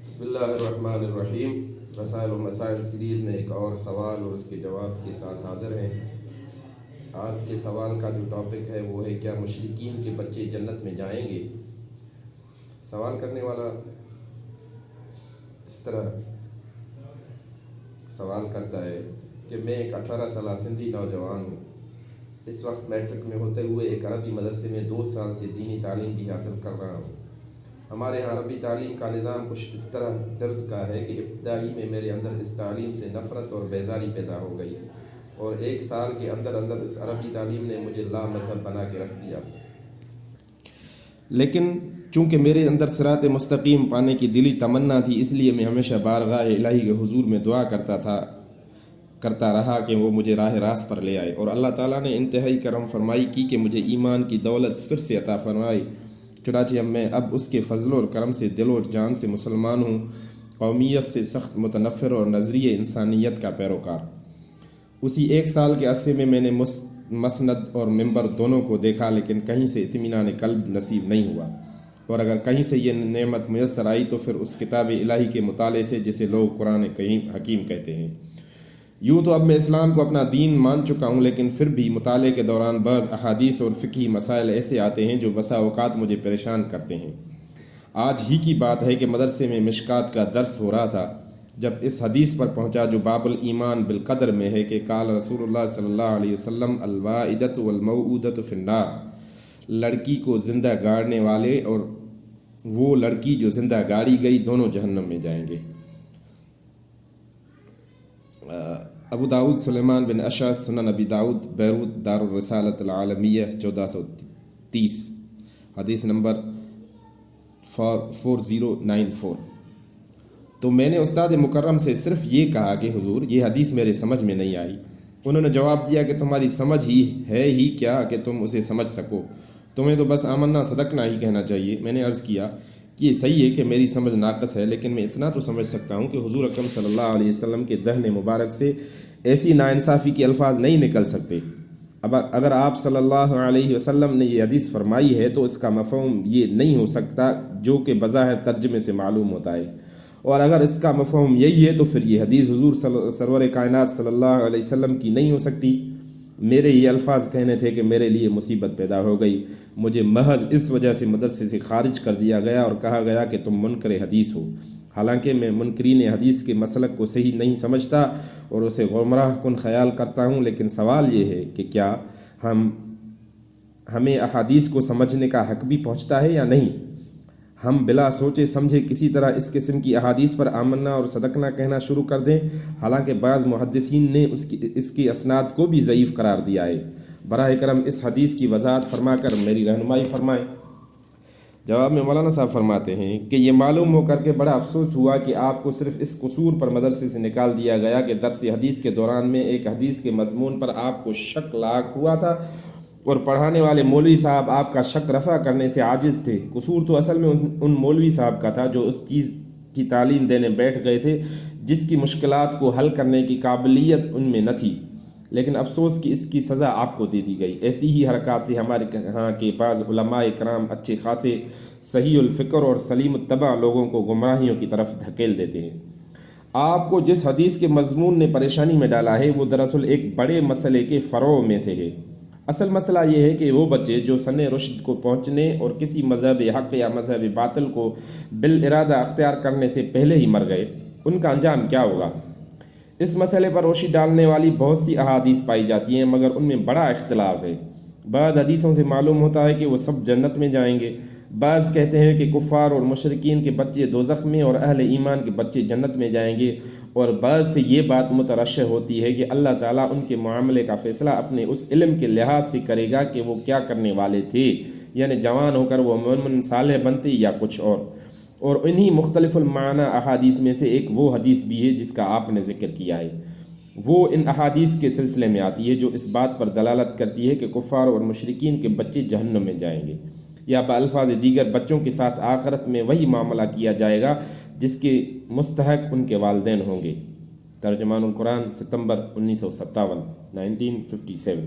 بسم اللہ الرحمن الرحیم۔ رسائل و مسائل سیریز میں ایک اور سوال اور اس کے جواب کے ساتھ حاضر ہیں۔ آج کے سوال کا جو ٹاپک ہے وہ ہے کیا مشرکین کے بچے جنت میں جائیں گے؟ سوال کرنے والا اس طرح سوال کرتا ہے کہ میں ایک 18 سالہ سندھی نوجوان ہوں۔ اس وقت میٹرک میں ہوتے ہوئے ایک عربی مدرسے میں 2 سال سے دینی تعلیم بھی حاصل کر رہا ہوں۔ ہمارے یہاں عربی تعلیم کا نظام کچھ اس طرح طرز کا ہے کہ ابتدائی میں میرے اندر اس تعلیم سے نفرت اور بیزاری پیدا ہو گئی اور 1 سال کے اندر اس عربی تعلیم نے مجھے لا مذہب بنا کے رکھ دیا۔ لیکن چونکہ میرے اندر صراط مستقیم پانے کی دلی تمنا تھی، اس لیے میں ہمیشہ بارگاہ الہی کے حضور میں دعا کرتا رہا کہ وہ مجھے راہ راست پر لے آئے، اور اللہ تعالیٰ نے انتہائی کرم فرمائی کی کہ مجھے ایمان کی دولت پھر سے عطا فرمائی۔ چنانچہ میں اب اس کے فضل اور کرم سے دل و جان سے مسلمان ہوں، قومیت سے سخت متنفر اور نظریہ انسانیت کا پیروکار۔ اسی 1 سال کے عرصے میں نے مسند اور منبر دونوں کو دیکھا، لیکن کہیں سے اطمینان قلب نصیب نہیں ہوا، اور اگر کہیں سے یہ نعمت میسر آئی تو پھر اس کتاب الہی کے مطالعے سے، جسے لوگ قرآن حکیم کہتے ہیں۔ یوں تو اب میں اسلام کو اپنا دین مان چکا ہوں، لیکن پھر بھی مطالعے کے دوران بعض احادیث اور فقہی مسائل ایسے آتے ہیں جو بسا اوقات مجھے پریشان کرتے ہیں۔ آج ہی کی بات ہے کہ مدرسے میں مشکات کا درس ہو رہا تھا، جب اس حدیث پر پہنچا جو باب الایمان بالقدر میں ہے کہ قال رسول اللہ صلی اللہ علیہ وسلم الوائدۃ والموعودۃ فی النار، لڑکی کو زندہ گاڑنے والے اور وہ لڑکی جو زندہ گاڑی گئی دونوں جہنم میں جائیں گے۔ ابو داؤد سلیمان بن اشعث، سنن ابی داؤد، بیروت، دار الرسالۃ العالمیہ، 1430، حدیث نمبر 4094۔ تو میں نے استاد مکرم سے صرف یہ کہا کہ حضور یہ حدیث میرے سمجھ میں نہیں آئی۔ انہوں نے جواب دیا کہ تمہاری سمجھ ہی کیا کہ تم اسے سمجھ سکو، تمہیں تو بس آمنا صدقنا ہی کہنا چاہیے۔ میں نے عرض کیا کہ یہ صحیح ہے کہ میری سمجھ ناقص ہے، لیکن میں اتنا تو سمجھ سکتا ہوں کہ حضور اکرم صلی اللہ علیہ وسلم کے دہن مبارک سے ایسی ناانصافی کے الفاظ نہیں نکل سکتے۔ اب اگر آپ صلی اللہ علیہ وسلم نے یہ حدیث فرمائی ہے تو اس کا مفہوم یہ نہیں ہو سکتا جو کہ بظاہر ترجمے سے معلوم ہوتا ہے، اور اگر اس کا مفہوم یہی ہے تو پھر یہ حدیث حضور سرور کائنات صلی اللہ علیہ وسلم کی نہیں ہو سکتی۔ میرے یہ الفاظ کہنے تھے کہ میرے لیے مصیبت پیدا ہو گئی، مجھے محض اس وجہ سے مدرسے سے خارج کر دیا گیا اور کہا گیا کہ تم منکر حدیث ہو، حالانکہ میں منکرین حدیث کے مسلک کو صحیح نہیں سمجھتا اور اسے گمراہ کن خیال کرتا ہوں۔ لیکن سوال یہ ہے کہ کیا ہمیں احادیث کو سمجھنے کا حق بھی پہنچتا ہے یا نہیں؟ ہم بلا سوچے سمجھے کسی طرح اس قسم کی احادیث پر آمنا اور صدقنا کہنا شروع کر دیں، حالانکہ بعض محدثین نے اس کی اسناد کو بھی ضعیف قرار دیا ہے۔ براہ کرم اس حدیث کی وضاحت فرما کر میری رہنمائی فرمائیں۔ جواب میں مولانا صاحب فرماتے ہیں کہ یہ معلوم ہو کر کے بڑا افسوس ہوا کہ آپ کو صرف اس قصور پر مدرسے سے نکال دیا گیا کہ درس حدیث کے دوران میں ایک حدیث کے مضمون پر آپ کو شک لاحق ہوا تھا اور پڑھانے والے مولوی صاحب آپ کا شک رفع کرنے سے عاجز تھے۔ قصور تو اصل میں ان مولوی صاحب کا تھا جو اس چیز کی تعلیم دینے بیٹھ گئے تھے جس کی مشکلات کو حل کرنے کی قابلیت ان میں نہ تھی، لیکن افسوس کہ اس کی سزا آپ کو دے دی گئی۔ ایسی ہی حرکات سے ہمارے ہاں کے بعض علماء کرام اچھے خاصے صحیح الفکر اور سلیم الطبع لوگوں کو گمراہیوں کی طرف دھکیل دیتے ہیں۔ آپ کو جس حدیث کے مضمون نے پریشانی میں ڈالا ہے وہ دراصل ایک بڑے مسئلے کے فرع میں سے ہے۔ اصل مسئلہ یہ ہے کہ وہ بچے جو سن رشد کو پہنچنے اور کسی مذہب حق یا مذہب باطل کو بالارادہ اختیار کرنے سے پہلے ہی مر گئے، ان کا انجام کیا ہوگا؟ اس مسئلے پر روشنی ڈالنے والی بہت سی احادیث پائی جاتی ہیں، مگر ان میں بڑا اختلاف ہے۔ بعض حدیثوں سے معلوم ہوتا ہے کہ وہ سب جنت میں جائیں گے، بعض کہتے ہیں کہ کفار اور مشرکین کے بچے دوزخ میں اور اہل ایمان کے بچے جنت میں جائیں گے، اور بعض سے یہ بات مترشح ہوتی ہے کہ اللہ تعالیٰ ان کے معاملے کا فیصلہ اپنے اس علم کے لحاظ سے کرے گا کہ وہ کیا کرنے والے تھے، یعنی جوان ہو کر وہ مومن صالح بنتے یا کچھ اور انہی مختلف المعنی احادیث میں سے ایک وہ حدیث بھی ہے جس کا آپ نے ذکر کیا ہے۔ وہ ان احادیث کے سلسلے میں آتی ہے جو اس بات پر دلالت کرتی ہے کہ کفار اور مشرکین کے بچے جہنم میں جائیں گے، یا بالفاظ دیگر بچوں کے ساتھ آخرت میں وہی معاملہ کیا جائے گا جس کے مستحق ان کے والدین ہوں گے۔ ترجمان القرآن، ستمبر 1957، 1957۔